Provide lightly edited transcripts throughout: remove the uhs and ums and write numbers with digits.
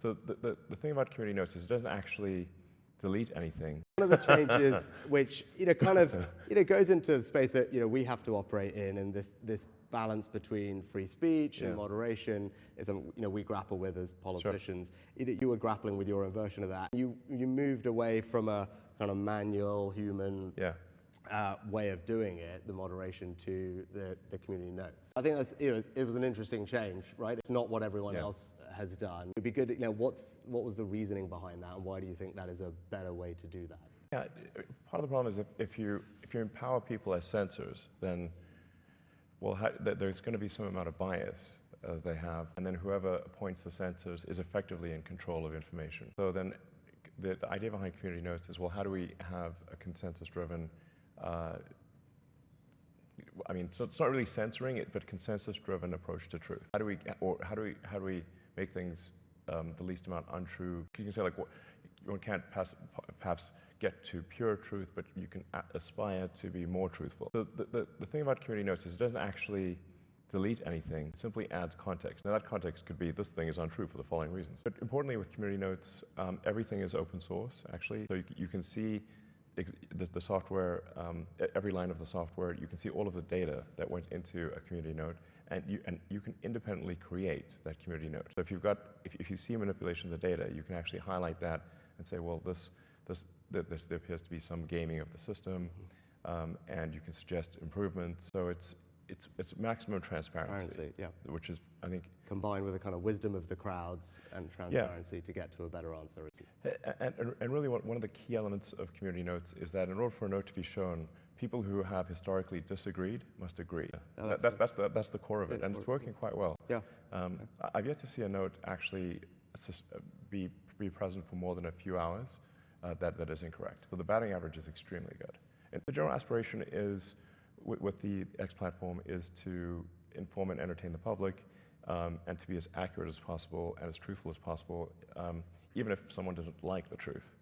So the thing about community notes is it doesn't actually delete anything. One of the changes which kind of goes into the space that we have to operate in, and this balance between free speech and moderation is something we grapple with as politicians. Sure. You were grappling with your own version of that. You moved away from a kind of manual human way of doing it, the moderation, to the community notes. I think that's, it was an interesting change, right? It's not what everyone else has done. It'd be good, what was the reasoning behind that, and why do you think that is a better way to do that? Yeah, part of the problem is if you empower people as censors, then there's going to be some amount of bias they have, and then whoever appoints the censors is effectively in control of information. So then the idea behind community notes is, well, how do we have a consensus-driven so it's not really censoring it, but consensus-driven approach to truth. How do we make things the least amount untrue? You can say one can't perhaps get to pure truth, but you can aspire to be more truthful. So the thing about community notes is it doesn't actually delete anything, it simply adds context. Now that context could be, this thing is untrue for the following reasons. But importantly with community notes, everything is open source, actually. So you can see the software, every line of the software, you can see all of the data that went into a community note, and you can independently create that community note. So if you see manipulation of the data, you can actually highlight that and say, well, there appears to be some gaming of the system, and you can suggest improvements. So it's maximum transparency, which is, I think, combined with a kind of wisdom of the crowds and transparency to get to a better answer. And really one of the key elements of community notes is that in order for a note to be shown, people who have historically disagreed must agree. That's the core of it, and it's working quite well. Yeah. I've yet to see a note actually be present for more than a few hours that is incorrect. So the batting average is extremely good. And the general aspiration is, with the X platform, is to inform and entertain the public, and to be as accurate as possible and as truthful as possible, even if someone doesn't like the truth.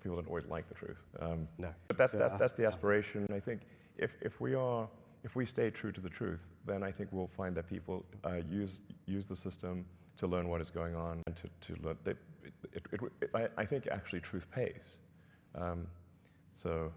People don't always like the truth. No. But that's the aspiration. I think if we stay true to the truth, then I think we'll find that people use the system to learn what is going on, and to learn. I think actually truth pays. So